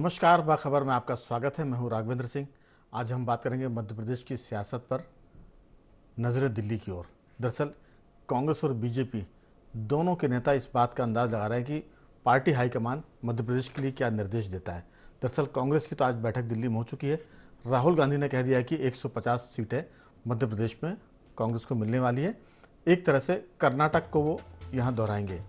नमस्कार, बाखबर में आपका स्वागत है। मैं हूं राघवेंद्र सिंह। आज हम बात करेंगे मध्य प्रदेश की सियासत पर, नजरें दिल्ली की ओर। दरअसल कांग्रेस और बीजेपी दोनों के नेता इस बात का अंदाज लगा रहे हैं कि पार्टी हाईकमान मध्य प्रदेश के लिए क्या निर्देश देता है। दरअसल कांग्रेस की तो आज बैठक दिल्ली में हो चुकी है। राहुल गांधी ने कह दिया है कि 150 सीटें मध्य प्रदेश में कांग्रेस को मिलने वाली है। एक तरह से कर्नाटक को वो यहाँ दोहराएंगे।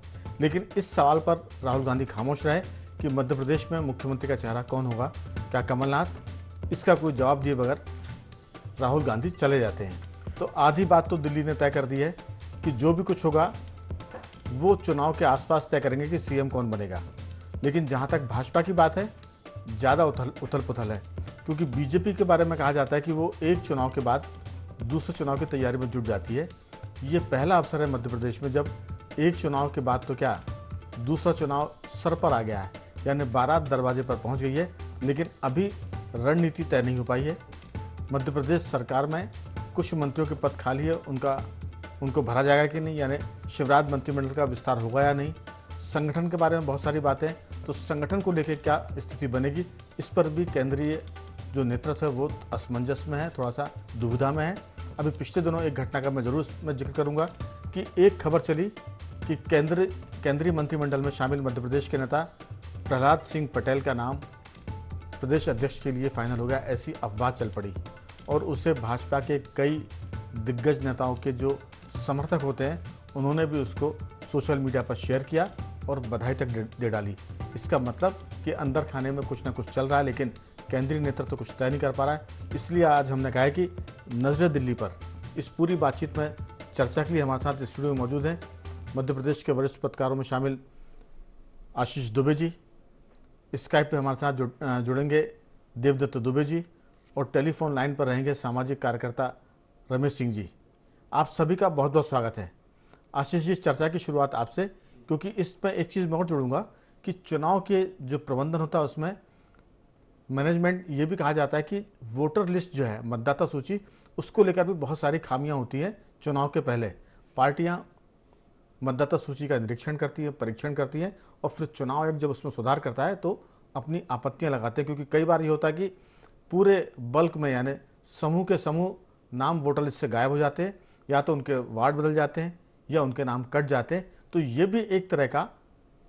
लेकिन इस सवाल पर राहुल गांधी खामोश रहे कि मध्य प्रदेश में मुख्यमंत्री का चेहरा कौन होगा, क्या कमलनाथ। इसका कोई जवाब दिए बगैर राहुल गांधी चले जाते हैं। तो आधी बात तो दिल्ली ने तय कर दी है कि जो भी कुछ होगा वो चुनाव के आसपास तय करेंगे कि सीएम कौन बनेगा। लेकिन जहां तक भाजपा की बात है, ज़्यादा उथल पुथल है, क्योंकि बीजेपी के बारे में कहा जाता है कि वो एक चुनाव के बाद दूसरे चुनाव की तैयारी में जुट जाती है। ये पहला अवसर है मध्य प्रदेश में जब एक चुनाव के बाद तो क्या दूसरा चुनाव सर पर आ गया है, यानी बारात दरवाजे पर पहुंच गई है। लेकिन अभी रणनीति तय नहीं हो पाई है। मध्य प्रदेश सरकार में कुछ मंत्रियों के पद खाली है, उनको भरा जाएगा कि नहीं, यानी शिवराज मंत्रिमंडल का विस्तार होगा या नहीं। संगठन के बारे में बहुत सारी बातें, तो संगठन को लेकर क्या स्थिति बनेगी, इस पर भी केंद्रीय जो नेतृत्व है वो असमंजस में है, थोड़ा सा दुविधा में है। अभी पिछले दिनों एक घटना का मैं जरूर जिक्र करूंगा कि एक खबर चली कि केंद्रीय मंत्रिमंडल में शामिल मध्य प्रदेश के नेता प्रहलाद सिंह पटेल का नाम प्रदेश अध्यक्ष के लिए फाइनल हो गया। ऐसी अफवाह चल पड़ी और उसे भाजपा के कई दिग्गज नेताओं के जो समर्थक होते हैं उन्होंने भी उसको सोशल मीडिया पर शेयर किया और बधाई तक दे डाली। इसका मतलब कि अंदर खाने में कुछ ना कुछ चल रहा है, लेकिन केंद्रीय नेतृत्व तो कुछ तय नहीं कर पा रहा है। इसलिए आज हमने कहा है कि नजर दिल्ली पर इस पूरी बातचीत में चर्चा के लिए हमारे साथ स्टूडियो में मौजूद हैं मध्य प्रदेश के वरिष्ठ पत्रकारों में शामिल आशीष दुबे जी, स्काइप पे हमारे साथ जुड़ेंगे देवदत्त दुबे जी, और टेलीफोन लाइन पर रहेंगे सामाजिक कार्यकर्ता रमेश सिंह जी। आप सभी का बहुत बहुत स्वागत है। आशीष जी, चर्चा की शुरुआत आपसे, क्योंकि इस पर एक चीज़ मैं और जोड़ूंगा कि चुनाव के जो प्रबंधन होता है उसमें मैनेजमेंट ये भी कहा जाता है कि वोटर लिस्ट जो है, मतदाता सूची, उसको लेकर भी बहुत सारी खामियां होती हैं। चुनाव के पहले पार्टियां मतदाता सूची का निरीक्षण करती है, परीक्षण करती है, और फिर चुनाव आयोग जब उसमें सुधार करता है तो अपनी आपत्तियां लगाते हैं। क्योंकि कई बार ये होता है कि पूरे बल्क में, यानी समूह के समूह नाम वोटर लिस्ट से गायब हो जाते हैं, या तो उनके वार्ड बदल जाते हैं या उनके नाम कट जाते हैं। तो ये भी एक तरह का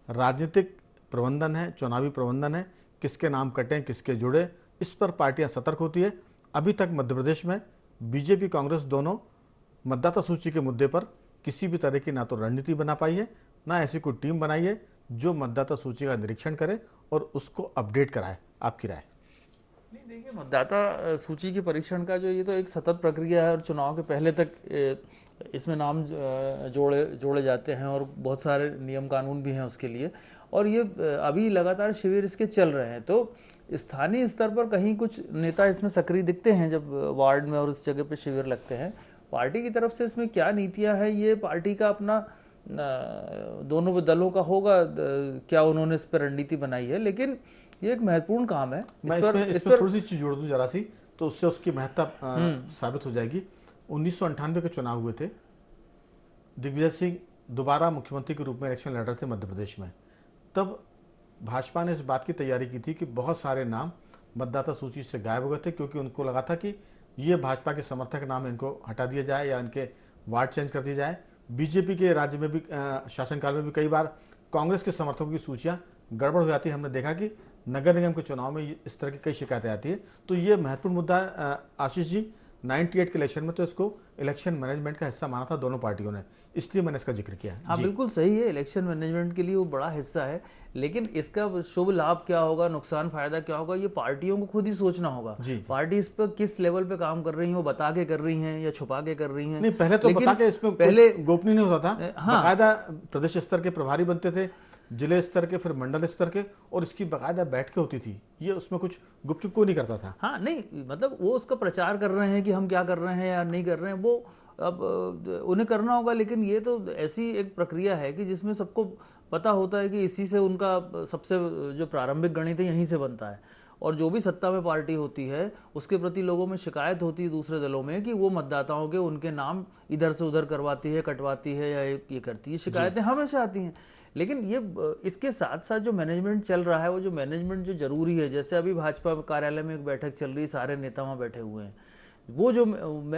राजनीतिक प्रबंधन है, चुनावी प्रबंधन है। किसके नाम कटें, किसके जुड़े, इस पर पार्टियां सतर्क होती है। अभी तक मध्य प्रदेश में बीजेपी कांग्रेस दोनों मतदाता सूची के मुद्दे पर किसी भी तरह की ना तो रणनीति बना पाई है, ना ऐसी कोई टीम बनाई है जो मतदाता सूची का निरीक्षण करे और उसको अपडेट कराए। आपकी राय? नहीं, देखिए, मतदाता सूची के परीक्षण का जो ये तो एक सतत प्रक्रिया है और चुनाव के पहले तक इसमें नाम जोड़े जाते हैं और बहुत सारे नियम कानून भी हैं उसके लिए। और ये अभी लगातार शिविर इसके चल रहे हैं, तो स्थानीय स्तर पर कहीं कुछ नेता इसमें सक्रिय दिखते हैं जब वार्ड में और उस जगह पे शिविर लगते हैं। पार्टी की तरफ से इसमें क्या नीतियां है, ये पार्टी का अपना दोनों दलों का होगा, क्या उन्होंने इस पर रणनीति बनाई है। लेकिन ये एक महत्वपूर्ण काम है। मैं इसमें थोड़ी सी चीज जोड़ दूं जरा सी, तो उससे उसकी महत्ता साबित हो जाएगी। 1998 के चुनाव हुए थे, दिग्विजय सिंह दोबारा मुख्यमंत्री के रूप में इलेक्शन लड़ रहे थे मध्य प्रदेश में। तब भाजपा ने इस बात की तैयारी की थी कि बहुत सारे नाम मतदाता सूची से गायब हो गए थे, क्योंकि उनको लगा था कि ये भाजपा के समर्थक नाम इनको हटा दिया जाए या इनके वार्ड चेंज कर दिए जाए। बीजेपी के राज्य में भी शासनकाल में भी कई बार कांग्रेस के समर्थकों की सूचियां गड़बड़ हो जाती है। हमने देखा कि नगर निगम के चुनाव में इस तरह की कई शिकायतें आती है। तो ये महत्वपूर्ण मुद्दा है आशीष जी। 98 के इलेक्शन में तो इसको इलेक्शन मैनेजमेंट का हिस्सा माना था दोनों पार्टियों ने, इसलिए मैंने इसका जिक्र किया। हाँ, बिल्कुल सही है, इलेक्शन मैनेजमेंट के लिए वो बड़ा हिस्सा है। लेकिन इसका शुभ लाभ क्या होगा, नुकसान फायदा क्या होगा, ये पार्टियों को खुद ही सोचना होगा। पार्टी इस पर किस लेवल पे काम कर रही है, वो बता के कर रही हैं या छुपा के कर रही हैं। नहीं, पहले तो बता के, इसमें पहले गोपनीय नहीं होता था। हाँ, बाकायदा प्रदेश स्तर के प्रभारी बनते थे, जिले स्तर के, फिर मंडल स्तर के, और इसकी बाकायदा बैठकें होती थी। ये उसमें कुछ गुपचुप को नहीं करता था। हाँ, नहीं, मतलब वो उसका प्रचार कर रहे हैं कि हम क्या कर रहे हैं या नहीं कर रहे हैं, वो अब उन्हें करना होगा। लेकिन ये तो ऐसी एक प्रक्रिया है कि जिसमें सबको पता होता है कि इसी से उनका सबसे जो प्रारंभिक गणित है यहीं से बनता है। और जो भी सत्ता में पार्टी होती है उसके प्रति लोगों में शिकायत होती है दूसरे दलों में कि वो मतदाताओं के उनके नाम इधर से उधर करवाती है, कटवाती है या ये करती है। शिकायतें हमेशा आती हैं। लेकिन ये इसके साथ साथ जो मैनेजमेंट चल रहा है, वो जो मैनेजमेंट जो जरूरी है, जैसे अभी भाजपा कार्यालय में एक बैठक चल रही है, सारे नेता वहाँ बैठे हुए हैं, वो जो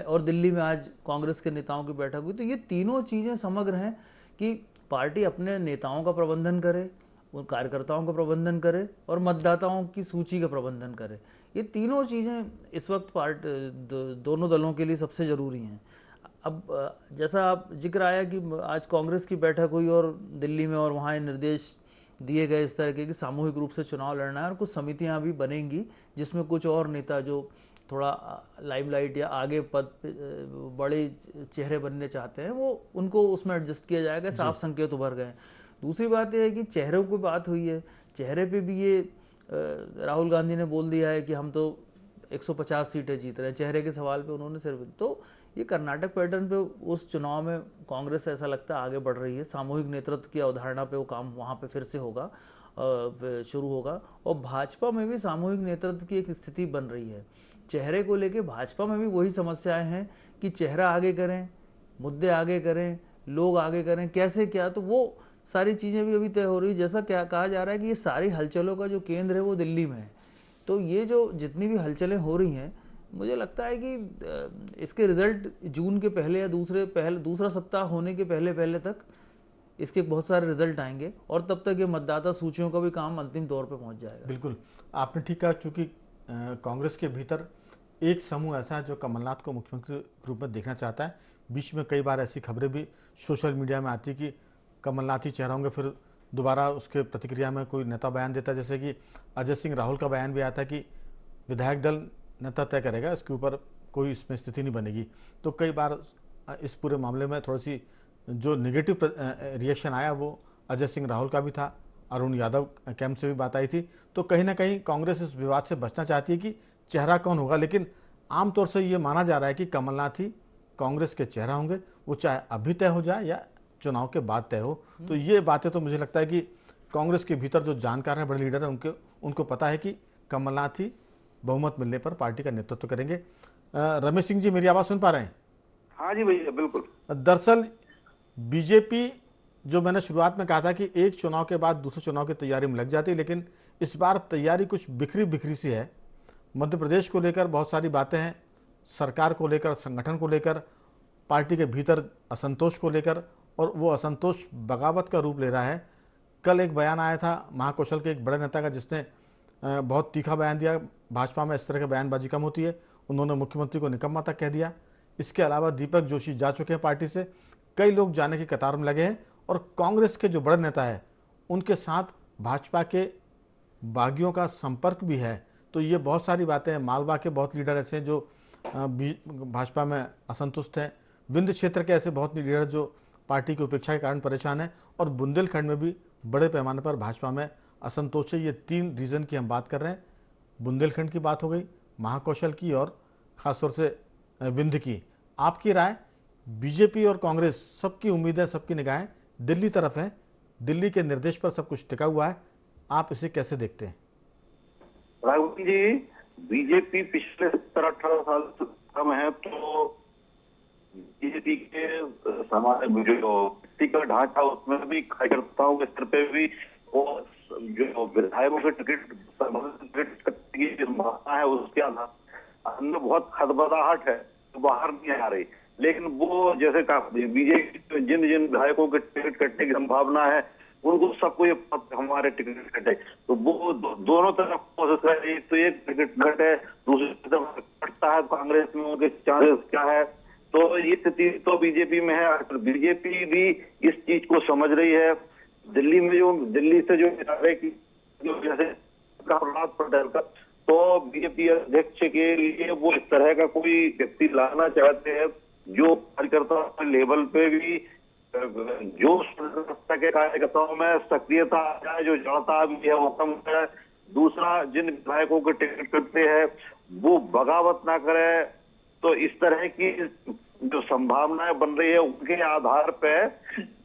और दिल्ली में आज कांग्रेस के नेताओं की बैठक हुई, तो ये तीनों चीज़ें समग्र हैं कि पार्टी अपने नेताओं का प्रबंधन करे, उन कार्यकर्ताओं का प्रबंधन करे और मतदाताओं की सूची का प्रबंधन करे। ये तीनों चीज़ें इस वक्त दोनों दलों के लिए सबसे ज़रूरी हैं। अब जैसा आप जिक्र आया कि आज कांग्रेस की बैठक हुई और दिल्ली में, और वहाँ निर्देश दिए गए इस तरह के कि सामूहिक रूप से चुनाव लड़ना है, और कुछ समितियां भी बनेंगी जिसमें कुछ और नेता जो थोड़ा लाइमलाइट या आगे पद बड़े चेहरे बनने चाहते हैं, वो उनको उसमें एडजस्ट किया जाएगा। साफ संकेत उभर गए। दूसरी बात यह है कि चेहरों की बात हुई है, चेहरे पे भी ये राहुल गांधी ने बोल दिया है कि हम तो 150 सीटें जीत रहे हैं। चेहरे के सवाल पे उन्होंने सिर्फ, तो ये कर्नाटक पैटर्न पे उस चुनाव में कांग्रेस ऐसा लगता है आगे बढ़ रही है। सामूहिक नेतृत्व की अवधारणा पे वो काम वहाँ पे फिर से होगा, शुरू होगा। और भाजपा में भी सामूहिक नेतृत्व की एक स्थिति बन रही है। चेहरे को लेके भाजपा में भी वही समस्याएं हैं कि चेहरा आगे करें, मुद्दे आगे करें, लोग आगे करें, कैसे क्या, तो वो सारी चीज़ें भी अभी तय हो रही है। जैसा क्या कहा जा रहा है कि ये सारी हलचलों का जो केंद्र है वो दिल्ली में है। तो ये जो जितनी भी हलचलें हो रही हैं, मुझे लगता है कि इसके रिजल्ट जून के पहले या दूसरा सप्ताह होने के पहले तक इसके बहुत सारे रिजल्ट आएंगे, और तब तक ये मतदाता सूचियों का भी काम अंतिम दौर पे पहुंच जाएगा। बिल्कुल, आपने ठीक कहा। चूंकि कांग्रेस के भीतर एक समूह ऐसा है जो कमलनाथ को मुख्यमंत्री के रूप में देखना चाहता है। बीच में कई बार ऐसी खबरें भी सोशल मीडिया में आती कि कमलनाथ ही चेहरा होंगे, फिर दोबारा उसके प्रतिक्रिया में कोई नेता बयान देता है, जैसे कि अजय सिंह राहुल का बयान भी आया था कि विधायक दल नेता तय करेगा, इसके ऊपर कोई इसमें स्थिति नहीं बनेगी। तो कई बार इस पूरे मामले में थोड़ी सी जो निगेटिव रिएक्शन आया वो अजय सिंह राहुल का भी था, अरुण यादव कैंप से भी बात आई थी। तो कहीं ना कहीं कांग्रेस इस विवाद से बचना चाहती है कि चेहरा कौन होगा, लेकिन आमतौर से ये माना जा रहा है कि कमलनाथ ही कांग्रेस के चेहरा होंगे, वो चाहे अभी तय हो जाए या चुनाव के बाद तय हो। तो ये बातें तो मुझे लगता है कि कांग्रेस के भीतर जो जानकार हैं, बड़े लीडर हैं, उनको पता है कि कमलनाथ ही बहुमत मिलने पर पार्टी का नेतृत्व करेंगे। रमेश सिंह जी, मेरी आवाज़ सुन पा रहे हैं? हाँ जी भैया, बिल्कुल। दरअसल बीजेपी, जो मैंने शुरुआत में कहा था कि एक चुनाव के बाद दूसरे चुनाव की तैयारी में लग जाती है, लेकिन इस बार तैयारी कुछ बिखरी सी है। मध्य प्रदेश को लेकर बहुत सारी बातें हैं, सरकार को लेकर, संगठन को लेकर, पार्टी के भीतर असंतोष को लेकर, और वो असंतोष बगावत का रूप ले रहा है। कल एक बयान आया था महाकौशल के एक बड़े नेता का, जिसने बहुत तीखा बयान दिया। भाजपा में इस तरह की बयानबाजी कम होती है। उन्होंने मुख्यमंत्री को निकम्मा तक कह दिया। इसके अलावा दीपक जोशी जा चुके हैं पार्टी से, कई लोग जाने की कतार में लगे हैं, और कांग्रेस के जो बड़े नेता है उनके साथ भाजपा के बागियों का संपर्क भी है। तो ये बहुत सारी बातें हैं। मालवा के बहुत लीडर ऐसे हैं जो भाजपा में असंतुष्ट हैं। विंध्य क्षेत्र के ऐसे बहुत लीडर जो पार्टी की उपेक्षा के कारण परेशान हैं, और बुंदेलखंड में भी बड़े पैमाने पर भाजपा में असंतोष है। ये 3 रीजन की हम बात कर रहे हैं। बुंदेलखंड की बात हो गई, महाकौशल की, और खासतौर से विंध्य की। आपकी राय? बीजेपी और कांग्रेस, सबकी उम्मीदें, सबकी निगाहें दिल्ली तरफ है, दिल्ली के निर्देश पर सब कुछ टिका हुआ है। आप इसे कैसे देखते हैं? राघव जी, बीजेपी पिछले 17-18 साल से कम है, तो बीजेपी के समाज जो व्यक्ति का ढांचा, उसमें भी कार्यकर्ताओं के स्तर पे भी वो जो विधायकों के टिकट की संभावना है, उसके अंदर बहुत खदबदाहट है, तो बाहर नहीं आ रही। लेकिन वो जैसे बीजेपी जिन विधायकों के टिकट कटने की संभावना है, उनको सबको ये हमारे टिकट कटे, तो वो दोनों तरफ कोशिश कर रही है। तो एक टिकट कटे, दूसरी तरफ कटता है, कांग्रेस में उनके चांसेस क्या है। तो ये स्थिति तो बीजेपी में है। बीजेपी भी इस चीज को समझ रही है। दिल्ली में जो दिल्ली से जो जैसे प्रहलाद पटेल का, तो बीजेपी अध्यक्ष के लिए वो इस तरह का कोई व्यक्ति लाना चाहते हैं जो कार्यकर्ता लेवल पे भी जो के कार्यकर्ताओं में सक्रियता आ जाए, जो जड़ता भी है वो कम है। दूसरा, जिन विधायकोों के टिकट करते हैं वो बगावत ना करे। तो इस तरह की जो संभावनाएं बन रही है, उनके आधार पे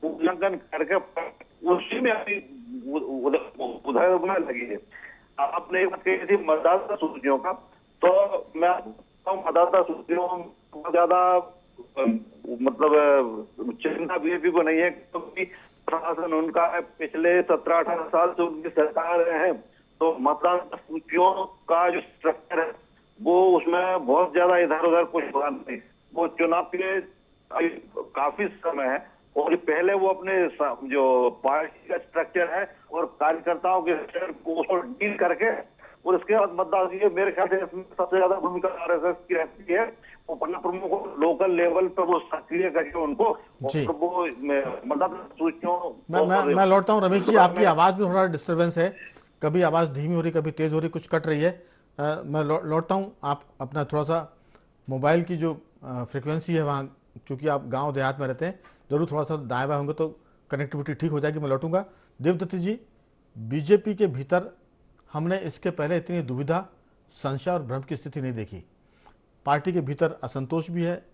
उल्लंघन करके उसी में अभी उधर में लगी है। आपने बात कही थी मतदाता सूचियों का, तो मैं मतदाता सूचियों में ज्यादा मतलब चिंता बीजेपी को नहीं है, क्योंकि शासन उनका है, पिछले 17-18 साल से उनकी सरकार है, तो मतदान सूचियों का जो स्ट्रक्चर है वो उसमें बहुत ज्यादा इधर उधर कुछ हुआ नहीं। वो चुनाव के काफी समय है और पहले वो अपने जो पार्टी का स्ट्रक्चर है और कार्यकर्ताओं के स्ट्रक्चर को उसको डील करके और इसके बाद मतदान दिए। मेरे ख्याल से इसमें सबसे ज्यादा भूमिका आरएसएस की रहती है। वो पन्ना प्रमुख को लोकल लेवल पर वो सक्रिय करके उनको जी। और वो मतदान सूचियों मैं लौटता हूँ रमेश जी, आपकी आवाज़ में थोड़ा डिस्टरबेंस है, कभी आवाज़ धीमी हो रही, कभी तेज़ हो रही, कुछ कट रही है। मैं लौटता हूँ। आप अपना थोड़ा सा मोबाइल की जो फ्रिक्वेंसी है वहाँ, चूँकि आप गांव देहात में रहते हैं, ज़रूर थोड़ा सा दाएं बाएं होंगे तो कनेक्टिविटी ठीक हो जाएगी। मैं लौटूंगा। देवदत्त जी, बीजेपी के भीतर हमने इसके पहले इतनी दुविधा, संशय और भ्रम की स्थिति नहीं देखी। पार्टी के भीतर असंतोष भी है,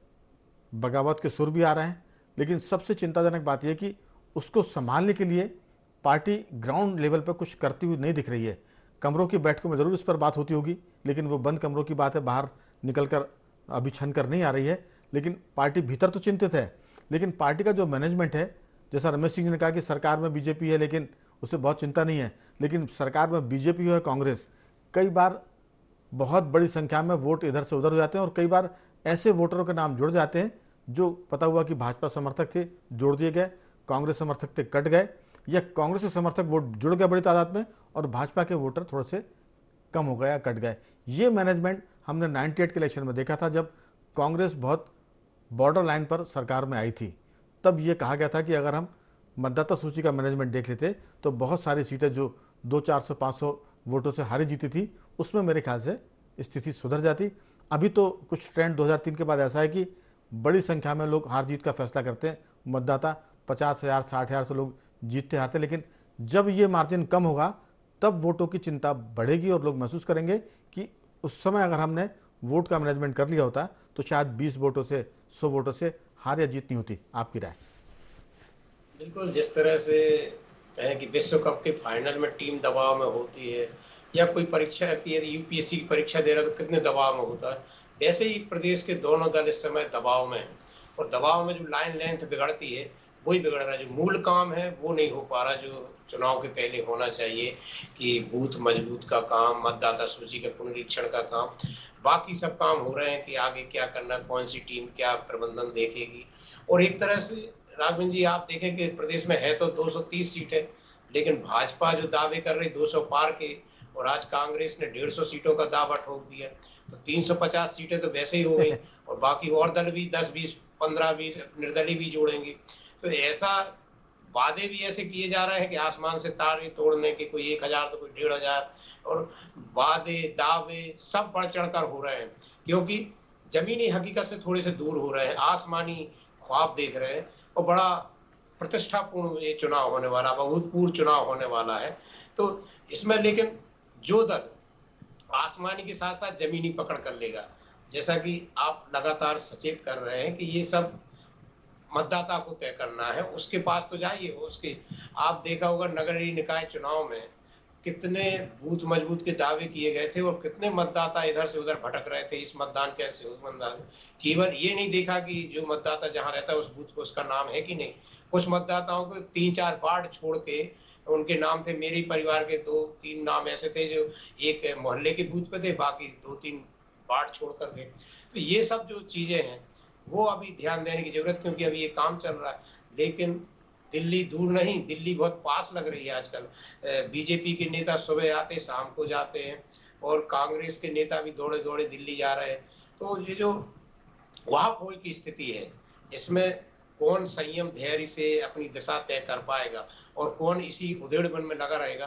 बगावत के सुर भी आ रहे हैं, लेकिन सबसे चिंताजनक बात यह कि उसको संभालने के लिए पार्टी ग्राउंड लेवल पर कुछ करती हुई नहीं दिख रही है। कमरों की बैठकों में ज़रूर इस पर बात होती होगी, लेकिन वो बंद कमरों की बात है, बाहर निकलकर अभी छन कर नहीं आ रही है। लेकिन पार्टी भीतर तो चिंतित है, लेकिन पार्टी का जो मैनेजमेंट है, जैसा रमेश सिंह जी ने कहा कि सरकार में बीजेपी है लेकिन उससे बहुत चिंता नहीं है, लेकिन सरकार में बीजेपी हो या कांग्रेस, कई बार बहुत बड़ी संख्या में वोट इधर से उधर हो जाते हैं और कई बार ऐसे वोटरों के नाम जुड़ जाते हैं जो पता हुआ कि भाजपा समर्थक थे, जोड़ दिए गए, कांग्रेस समर्थक थे, कट गए, या कांग्रेस के समर्थक वोट जुड़ गए बड़ी तादाद में और भाजपा के वोटर थोड़े से कम हो गए या कट गए। ये मैनेजमेंट हमने 98 के इलेक्शन में देखा था, जब कांग्रेस बहुत बॉर्डर लाइन पर सरकार में आई थी। तब ये कहा गया था कि अगर हम मतदाता सूची का मैनेजमेंट देख लेते तो बहुत सारी सीटें जो 200-400-500 वोटों से हारी जीती थी, उसमें मेरे ख्याल से स्थिति सुधर जाती। अभी तो कुछ ट्रेंड 2003 के बाद ऐसा है कि बड़ी संख्या में लोग हार जीत का फैसला करते हैं। मतदाता 50,000 60,000 से लोग जीतते हारते, लेकिन जब ये मार्जिन कम होगा तब वोटों की चिंता बढ़ेगी और लोग महसूस करेंगे कि उस समय अगर हमने वोट का मैनेजमेंट कर लिया होता तो शायद 20 वोटों से 100 वोटों से हार या जीत नहीं होती। आपकी राय? बिल्कुल, जिस तरह से कहें कि विश्व कप के फाइनल में टीम दबाव में होती है या कोई परीक्षा आती है, यूपीएससी की परीक्षा दे रहा है तो कितने दबाव में होता है, वैसे ही प्रदेश के दोनों दल इस समय दबाव में हैं और दबाव में जो लाइन लेंथ बिगड़ती है वही बिगड़ रहा है। जो मूल काम है वो नहीं हो पा रहा, जो चुनाव के पहले होना चाहिए कि बूथ मजबूत का काम, मतदाता सूची के पुनरीक्षण का काम, बाकी सब काम हो रहे हैं कि आगे क्या करना, कौन सी टीम क्या प्रबंधन देखेगी। और एक तरह से राघवन जी आप देखें कि प्रदेश में है तो 230 सीटें, लेकिन भाजपा जो दावे कर रही 200 पार के, और आज कांग्रेस ने 150 सीटों का दावा ठोक दिया, तो 350 सीटें तो वैसे ही हो गई और बाकी और दल भी 10, 20, 15, 20 निर्दलीय भी जोड़ेंगे। तो ऐसा वादे भी ऐसे किए जा रहे हैं कि आसमान से तारे तोड़ने के, कोई 1000 तो कोई 1500, और वादे दावे सब बढ़ चढ़ कर हो रहे हैं क्योंकि जमीनी हकीकत से थोड़े से दूर हो रहे हैं, आसमानी ख्वाब देख रहे हैं। और बड़ा प्रतिष्ठापूर्ण ये चुनाव होने वाला, अभूतपूर्व चुनाव होने वाला है। तो इसमें लेकिन जो दल आसमानी के साथ साथ जमीनी पकड़ कर लेगा, जैसा कि आप लगातार सचेत कर रहे हैं कि ये सब मतदाता को तय करना है, उसके पास तो जाइए। उसके आप देखा होगा नगरीय निकाय चुनाव में कितने बूथ मजबूत के दावे किए गए थे और कितने मतदाता इधर से उधर भटक रहे थे, इस मतदान कैसे उस मतदान। केवल ये नहीं देखा कि जो मतदाता जहां रहता है उस बूथ को उसका नाम है कि नहीं। कुछ मतदाताओं को 3-4 वार्ड छोड़ के उनके नाम थे, मेरे परिवार के 2-3 नाम ऐसे थे जो एक मोहल्ले के बूथ पे थे, बाकी 2-3 वार्ड छोड़कर थे। तो ये सब जो चीजें हैं वो अभी ध्यान देने की जरूरत, क्योंकि अभी ये काम चल रहा है। लेकिन दिल्ली दूर नहीं, दिल्ली बहुत पास लग रही है आजकल। बीजेपी के नेता सुबह आते शाम को जाते हैं और कांग्रेस के नेता भी दौड़े दौड़े दिल्ली जा रहे हैं। तो ये जो वहापोई की स्थिति है, इसमें कौन संयम धैर्य से अपनी दिशा तय कर पाएगा और कौन इसी उधेड़बन में लगा रहेगा,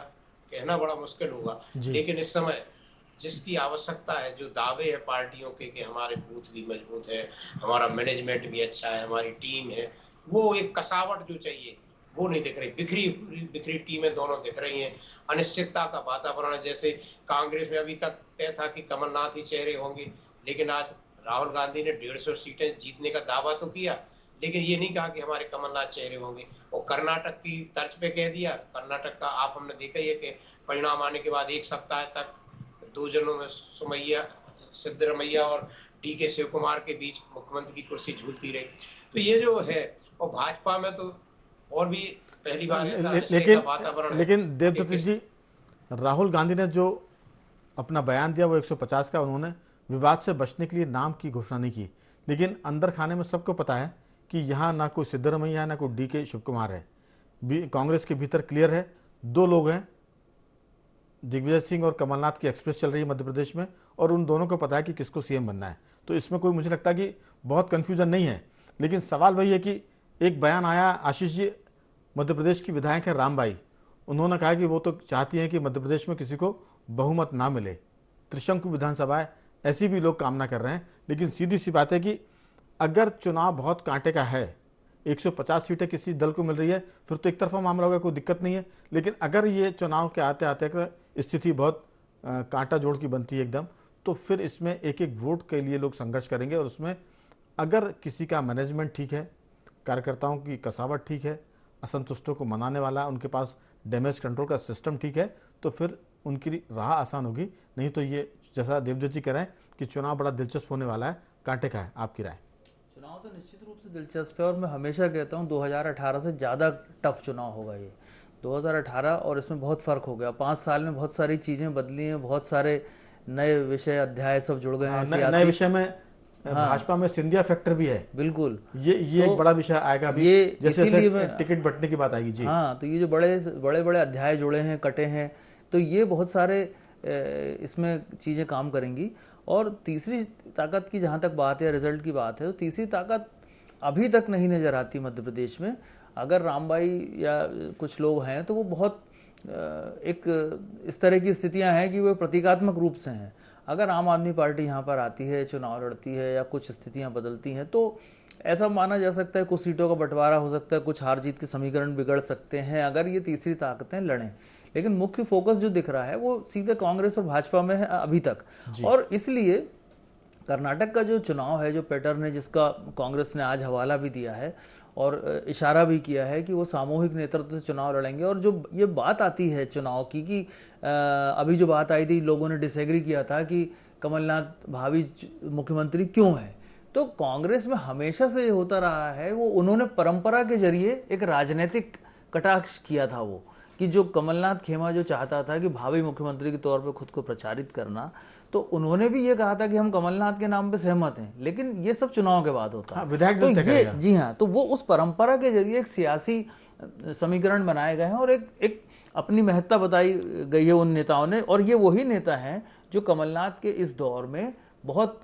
कहना बड़ा मुश्किल होगा। लेकिन इस समय जिसकी आवश्यकता है, जो दावे है पार्टियों के कि हमारे बूथ भी मजबूत है, हमारा मैनेजमेंट भी अच्छा है, हमारी टीम है, वो एक कसावट जो चाहिए वो नहीं दिख रही। बिखरी टीमें दोनों दिख रही हैं। अनिश्चितता का वातावरण, जैसे कांग्रेस में अभी तक तय था कि कमलनाथ ही चेहरे होंगे, लेकिन आज राहुल गांधी ने 150 सीटें जीतने का दावा तो किया, लेकिन ये नहीं कहा कि हमारे कमलनाथ चेहरे होंगे। और कर्नाटक की तर्ज पे कह दिया। कर्नाटक का आप हमने देखा ही है कि परिणाम आने के बाद 1 सप्ताह तक 2 जनों में सिद्धरमैया और DK शिव कुमार के बीच मुख्यमंत्री की कुर्सी झूलती रही। तो ये जो है, और भाजपा में तो और भी पहली बार ऐसा ले, निश्चय का लेकिन वातावरण है लेकिन कि देवदत्त जी, राहुल गांधी ने जो अपना बयान दिया वो 150 का, उन्होंने विवाद से बचने के लिए नाम की घोषणा नहीं की, लेकिन अंदर खाने में सबको पता है कि यहाँ ना कोई सिद्धरमैया ना कोई DK शिव कुमार है। कांग्रेस के भीतर क्लियर है, दो लोग हैं, दिग्विजय सिंह और कमलनाथ की एक्सप्रेस चल रही है मध्य प्रदेश में, और उन दोनों को पता है कि किसको CM बनना है। तो इसमें कोई मुझे लगता है कि बहुत कन्फ्यूजन नहीं है। लेकिन सवाल वही है कि एक बयान आया, आशीष जी मध्य प्रदेश की विधायक है रामबाई, उन्होंने कहा कि वो तो चाहती हैं कि मध्य प्रदेश में किसी को बहुमत ना मिले, त्रिशंकु विधानसभा है, ऐसी भी लोग कामना कर रहे हैं। लेकिन सीधी सी बात है कि अगर चुनाव बहुत कांटे का है, 150 सीटें किसी दल को मिल रही है, फिर तो एक तरफा मामला होगा, कोई दिक्कत नहीं है। लेकिन अगर ये चुनाव के आते आते स्थिति बहुत कांटा जोड़ की बनती है एकदम, तो फिर इसमें एक एक वोट के लिए लोग संघर्ष करेंगे। और उसमें अगर किसी का मैनेजमेंट ठीक है, कार्यकर्ताओं की कसावट ठीक है, असंतुष्टों को मनाने वाला, उनके पास डैमेज कंट्रोल का सिस्टम ठीक है, तो फिर उनकी राह आसान होगी। नहीं तो ये जैसा देवदत्त जी कह रहे हैं कि चुनाव बड़ा दिलचस्प होने वाला है, कांटे का है। आपकी राय? चुनाव तो निश्चित रूप से दिलचस्प है, और मैं हमेशा कहता हूँ 2018 से ज़्यादा टफ चुनाव होगा ये 2018, और इसमें बहुत फ़र्क हो गया। 5 साल में बहुत सारी चीज़ें बदली हैं, बहुत सारे नए विषय अध्याय सब जुड़ गए हैं। नए विषय में भाजपा में सिंधिया फैक्टर भी है, बिल्कुल, ये तो एक बड़ा विषय आएगा अभी, ये जैसे इसीलिए टिकट बंटने की बात आएगी जी। हाँ, तो ये जो बड़े बड़े अध्याय जुड़े हैं, कटे हैं, तो ये बहुत सारे इसमें चीज़ें काम करेंगी। और तीसरी ताकत की जहाँ तक बात है, रिजल्ट की बात है, तो तीसरी ताकत अभी तक नहीं नज़र आती मध्य प्रदेश में। अगर रामबाई या कुछ लोग हैं तो वो बहुत एक इस तरह की स्थितियां हैं कि वो प्रतीकात्मक रूप से हैं। अगर आम आदमी पार्टी यहाँ पर आती है, चुनाव लड़ती है या कुछ स्थितियां बदलती हैं, तो ऐसा माना जा सकता है कुछ सीटों का बंटवारा हो सकता है, कुछ हार जीत के समीकरण बिगड़ सकते हैं अगर ये तीसरी ताकतें लड़ें। लेकिन मुख्य फोकस जो दिख रहा है वो सीधे कांग्रेस और भाजपा में है अभी तक। और इसलिए कर्नाटक का जो चुनाव है, जो पैटर्न है, जिसका कांग्रेस ने आज हवाला भी दिया है और इशारा भी किया है कि वो सामूहिक नेतृत्व से चुनाव लड़ेंगे। और जो ये बात आती है चुनाव की कि अभी जो बात आई थी, लोगों ने डिसएग्री किया था कि कमलनाथ भावी मुख्यमंत्री क्यों है, तो कांग्रेस में हमेशा से ये होता रहा है, वो उन्होंने परंपरा के जरिए एक राजनीतिक कटाक्ष किया था, वो कि जो कमलनाथ खेमा जो चाहता था कि भावी मुख्यमंत्री के तौर पे खुद को प्रचारित करना, तो उन्होंने भी ये कहा था कि हम कमलनाथ के नाम पे सहमत हैं। लेकिन ये सब चुनाव के बाद होता है। विधायक तो दल ये जी हाँ, तो वो उस परंपरा के जरिए एक सियासी समीकरण बनाए गए हैं और एक अपनी महत्ता बताई गई है उन नेताओं ने। और ये वही नेता हैं जो कमलनाथ के इस दौर में बहुत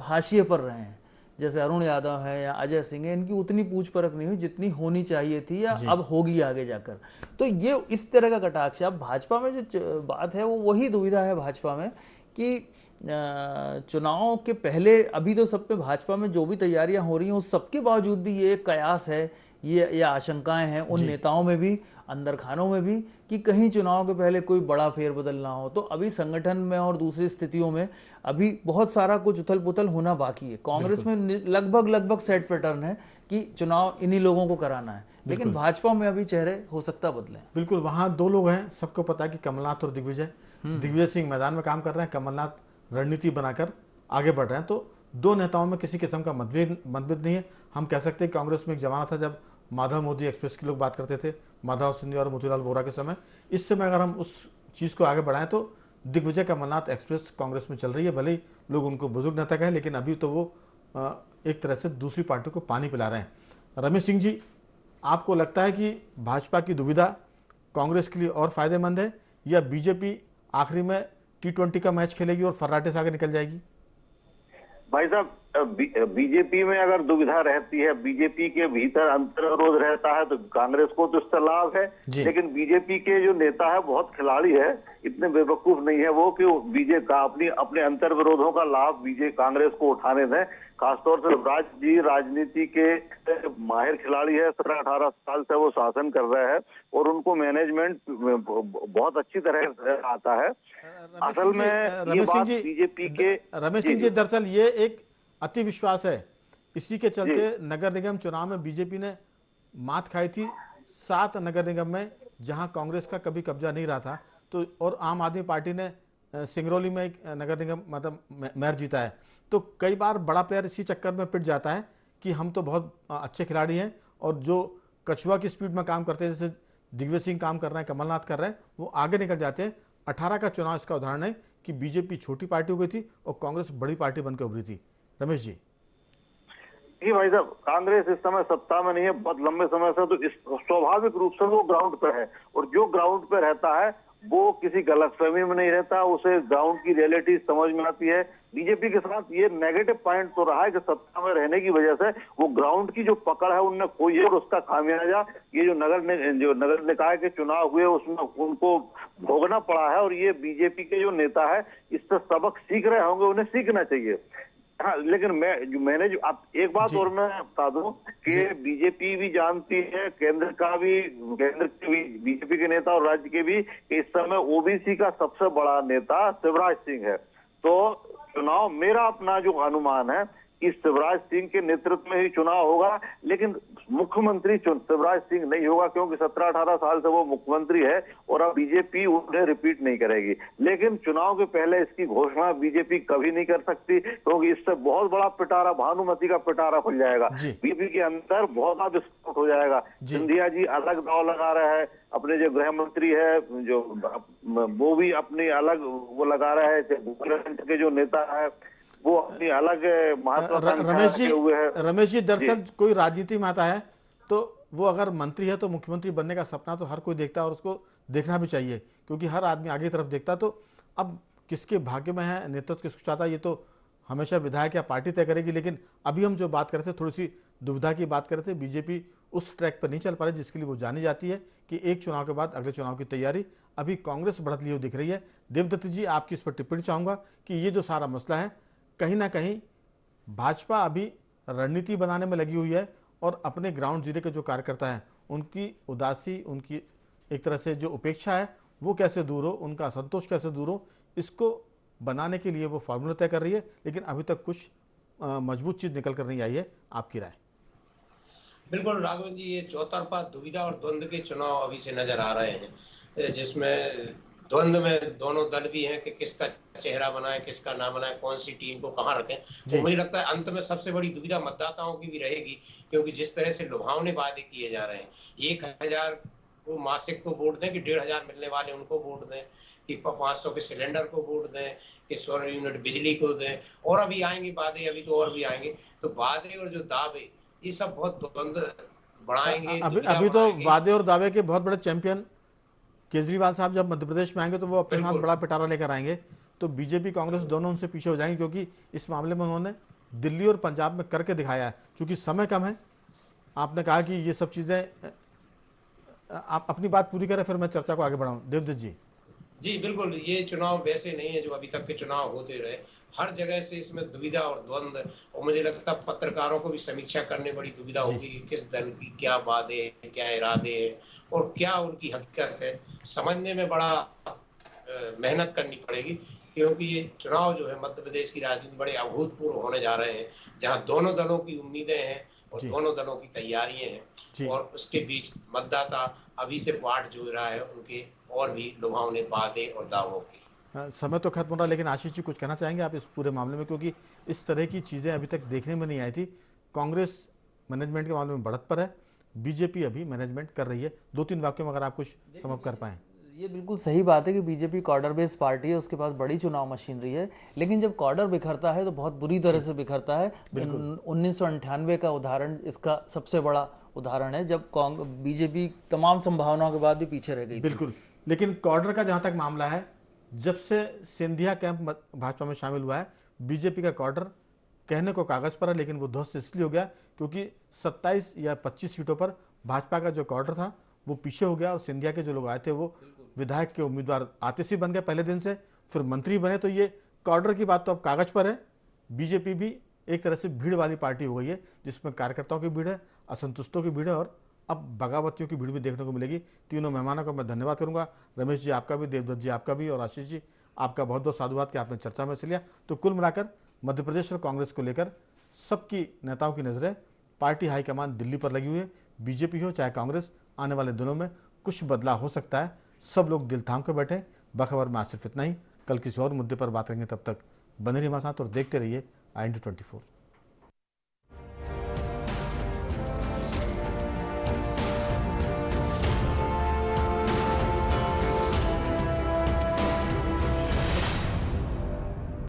हाशिए पर रहे हैं, जैसे अरुण यादव है या अजय सिंह है, इनकी उतनी पूछ परख नहीं हुई जितनी होनी चाहिए थी या अब होगी आगे जाकर। तो ये इस तरह का कटाक्ष। अब भाजपा में जो बात है वो वही दुविधा है भाजपा में कि चुनाव के पहले अभी तो सब पे भाजपा में जो भी तैयारियां हो रही हैं उस सबके बावजूद भी ये एक कयास है, ये आशंकाएं हैं उन नेताओं में भी, अंदर खानों में भी, कि कहीं चुनाव के पहले कोई बड़ा फेरबदल ना हो। तो अभी संगठन में और दूसरी स्थितियों में अभी बहुत सारा कुछ उथल पुथल होना बाकी है। कांग्रेस में लगभग सेट पैटर्न है कि चुनाव इन्हीं लोगों को कराना है, लेकिन भाजपा में अभी चेहरे हो सकता बदले। बिल्कुल, वहां दो लोग हैं, सबको पता है कि कमलनाथ और दिग्विजय सिंह मैदान में काम कर रहे हैं, कमलनाथ रणनीति बनाकर आगे बढ़ रहे हैं। तो दो नेताओं में किसी किस्म का मतभेद नहीं है। हम कह सकते हैं कांग्रेस में एक जमाना था जब माधव मोदी एक्सप्रेस के लोग बात करते थे, माधव सिंधिया और मोतीलाल वोरा के समय। इस समय अगर हम उस चीज़ को आगे बढ़ाएं तो दिग्विजय कमलनाथ एक्सप्रेस कांग्रेस में चल रही है। भले ही लोग उनको बुजुर्ग नेता कहें, लेकिन अभी तो वो एक तरह से दूसरी पार्टी को पानी पिला रहे हैं। रमेश सिंह जी, आपको लगता है कि भाजपा की दुविधा कांग्रेस के लिए और फायदेमंद है, या बीजेपी आखिरी में T20 का मैच खेलेगी और फर्राटे से आगे निकल जाएगी? भाई साहब, बीजेपी में अगर दुविधा रहती है, बीजेपी के भीतर अंतर्विरोध रहता है, तो कांग्रेस को तो इससे लाभ है। लेकिन बीजेपी के जो नेता है बहुत खिलाड़ी है, इतने बेवकूफ नहीं है वो कि बीजेपी का अपने अंतर्विरोधों का लाभ कांग्रेस को उठाने दें। खासतौर से राज जी राजनीति के माहिर खिलाड़ी है, 17-18 साल से वो शासन कर रहे हैं और उनको मैनेजमेंट बहुत अच्छी तरह से आता है। असल में ये बात बीजेपी के रमेश सिंह जी, दरअसल ये एक अति विश्वास है। इसी के चलते नगर निगम चुनाव में बीजेपी ने मात खाई थी 7 नगर निगम में, जहां कांग्रेस का कभी कब्जा नहीं रहा था। तो और आम आदमी पार्टी ने सिंगरौली में एक नगर निगम मतलब मेयर जीता है। तो कई बार बड़ा प्लेयर इसी चक्कर में पिट जाता है कि हम तो बहुत अच्छे खिलाड़ी हैं और जो कछुआ की स्पीड में काम करते हैं, जैसे दिग्विजय सिंह काम कर रहे हैं, कमलनाथ कर रहे हैं, वो आगे निकल जाते हैं। 18 का चुनाव इसका उदाहरण है कि बीजेपी छोटी पार्टी हो गई थी और कांग्रेस बड़ी पार्टी बनकर उभरी थी। रमेश जी। जी भाई साहब, कांग्रेस इस समय सत्ता में नहीं है बहुत लंबे समय से, तो इस स्वाभाविक रूप से वो ग्राउंड पर है, और जो ग्राउंड पर रहता है वो किसी गलतफहमी में नहीं रहता, उसे ग्राउंड की रियलिटी समझ में आती है। बीजेपी के साथ ये नेगेटिव पॉइंट तो रहा है कि सत्ता में रहने की वजह से वो ग्राउंड की जो पकड़ है उनने खोई है, और उसका खामियाजा ये जो नगर निकाय के चुनाव हुए उसमें उनको भोगना पड़ा है। और ये बीजेपी के जो नेता है इससे सबक सीख रहे होंगे, उन्हें सीखना चाहिए। हाँ, लेकिन मैंने जो आप एक बात और मैं बता दूं कि बीजेपी भी जानती है, केंद्र के भी बीजेपी के नेता और राज्य के भी, कि इस समय ओबीसी का सबसे बड़ा नेता शिवराज सिंह है। तो चुनाव, मेरा अपना जो अनुमान है कि शिवराज सिंह के नेतृत्व में ही चुनाव होगा, लेकिन मुख्यमंत्री शिवराज सिंह नहीं होगा, क्योंकि 17-18 साल से वो मुख्यमंत्री है और अब बीजेपी उन्हें रिपीट नहीं करेगी। लेकिन चुनाव के पहले इसकी घोषणा बीजेपी कभी नहीं कर सकती, क्योंकि इससे बहुत बड़ा पिटारा, भानुमति का पिटारा खुल जाएगा। बीजेपी के अंदर बहुत बड़ा विस्फोट हो जाएगा। सिंधिया जी अलग दाव लगा रहे हैं, अपने जो गृह मंत्री है जो वो भी अपनी अलग वो लगा रहे हैं, के जो नेता है वो अपनी अलग रमेश जी दरअसल कोई राजनीति में आता है तो वो अगर मंत्री है तो मुख्यमंत्री बनने का सपना तो हर कोई देखता है और उसको देखना भी चाहिए, क्योंकि हर आदमी आगे की तरफ देखता है। तो अब किसके भाग्य में है, नेतृत्व किसको चाहता है, ये तो हमेशा विधायक या पार्टी तय करेगी। लेकिन अभी हम जो बात कर रहे थे, थोड़ी सी दुविधा की बात कर रहे थे, बीजेपी उस ट्रैक पर नहीं चल पा रही जिसके लिए वो जानी जाती है कि एक चुनाव के बाद अगले चुनाव की तैयारी। अभी कांग्रेस बढ़त लिए दिख रही है। देवदत्त जी, आपकी इस पर टिप्पणी चाहूंगा कि ये जो सारा मसला है, कहीं ना कहीं भाजपा अभी रणनीति बनाने में लगी हुई है और अपने ग्राउंड जीरो के जो कार्यकर्ता हैं उनकी उदासी, उनकी एक तरह से जो उपेक्षा है वो कैसे दूर हो, उनका असंतोष कैसे दूर हो, इसको बनाने के लिए वो फॉर्मूला तय कर रही है। लेकिन अभी तक कुछ मजबूत चीज निकल कर नहीं आई है। आपकी राय? बिल्कुल राघवन जी, ये चौतरफा दुविधा और द्वंद्व के चुनाव अभी से नजर आ रहे हैं, जिसमें द्वंद्व में दोनों दल भी हैं कि किसका चेहरा बनाए, किसका ना बनाए, कौन सी टीम को कहां रखें। तो मुझे लगता है अंत में सबसे बड़ी दुविधा मतदाताओं की भी रहेगी, क्योंकि जिस तरह से लुभावने वादे किए जा रहे हैं, 1000 को मासिक को वोट दें कि 1500 मिलने वाले उनको वोट दें, कि 500 के सिलेंडर को वोट दें, कि 100 यूनिट बिजली को दें, और अभी आएंगे वादे, अभी तो और भी आएंगे। तो वादे और जो दावे, ये सब बहुत द्वंद्व बढ़ाएंगे। अभी तो वादे और दावे के बहुत बड़े चैंपियन केजरीवाल साहब जब मध्य प्रदेश में आएंगे तो वो अपने साथ बड़ा पिटारा लेकर आएंगे, तो बीजेपी कांग्रेस दोनों उनसे पीछे हो जाएंगे, क्योंकि इस मामले में उन्होंने दिल्ली और पंजाब में करके दिखाया है। चूंकि समय कम है, आपने कहा कि ये सब चीजें, आप अपनी बात पूरी करें फिर मैं चर्चा को आगे बढ़ाऊं। देवदत्त जी। जी बिल्कुल, ये चुनाव वैसे नहीं है जो अभी तक के चुनाव होते रहे, हर जगह से इसमें दुविधा और द्वंद्व, और मुझे लगता है पत्रकारों को भी समीक्षा करने बड़ी दुविधा होगी कि किस दल की क्या वादे हैं, क्या इरादे हैं और क्या उनकी हकीकत है, समझने में बड़ा मेहनत करनी पड़ेगी। क्योंकि ये चुनाव जो है मध्य प्रदेश की राजनीति बड़े अभूतपूर्व होने जा रहे हैं, जहाँ दोनों दलों की उम्मीदें हैं और दोनों दलों की तैयारियां हैं, और उसके बीच मतदाता अभी से बाट जोड़ रहा है उनके और भी लुभावने वादे और दावों की। समय तो खत्म हो रहा है, लेकिन आशीष जी कुछ कहना चाहेंगे आप इस पूरे मामले में, क्योंकि इस तरह की चीजें अभी तक देखने में नहीं आई थी। कांग्रेस मैनेजमेंट के मामले में बढ़त पर है, बीजेपी अभी मैनेजमेंट कर रही है। 2-3 वाक्यों में अगर आप कुछ समअप कर पाएं। ये बिल्कुल सही बात है कि बीजेपी कॉर्डर बेस्ड पार्टी है, उसके पास बड़ी चुनाव मशीनरी है, लेकिन जब कॉर्डर बिखरता है तो बहुत बुरी तरह से बिखरता है। 1998 का उदाहरण इसका सबसे बड़ा उदाहरण है, जब बीजेपी तमाम संभावनाओं के बाद भी पीछे रह गई। बिल्कुल, लेकिन कॉर्डर का जहां तक मामला है, जब से सिंधिया कैंप भाजपा में शामिल हुआ है, बीजेपी का कॉर्डर कहने को कागज पर है, लेकिन वो ध्वस्त इसलिए हो गया क्योंकि 27 या 25 सीटों पर भाजपा का जो कॉर्डर था वो पीछे हो गया, और सिंधिया के जो लोग आए थे वो विधायक के उम्मीदवार आतिशी बन गए पहले दिन से, फिर मंत्री बने। तो ये कॉर्डर की बात तो अब कागज पर है। बीजेपी भी एक तरह से भीड़ वाली पार्टी हो गई है, जिसमें कार्यकर्ताओं की भीड़ है, असंतुष्टों की भीड़ है, और अब बगावतियों की भीड़ भी देखने को मिलेगी। तीनों मेहमानों का मैं धन्यवाद करूंगा। रमेश जी आपका भी, देवदत्त जी आपका भी, और आशीष जी आपका बहुत बहुत साधुवाद कि आपने चर्चा में हिस्सा लिया। तो कुल मिलाकर मध्य प्रदेश और कांग्रेस को लेकर सबकी नेताओं की नजरें पार्टी हाईकमान दिल्ली पर लगी हुई है। बीजेपी हो चाहे कांग्रेस, आने वाले दिनों में कुछ बदलाव हो सकता है। सब लोग दिल थाम कर बैठे। बखबर में आज सिर्फ इतना ही। कल किसी और मुद्दे पर बात करेंगे, तब तक बने रहिए हमारे साथ और देखते रहिए IND24।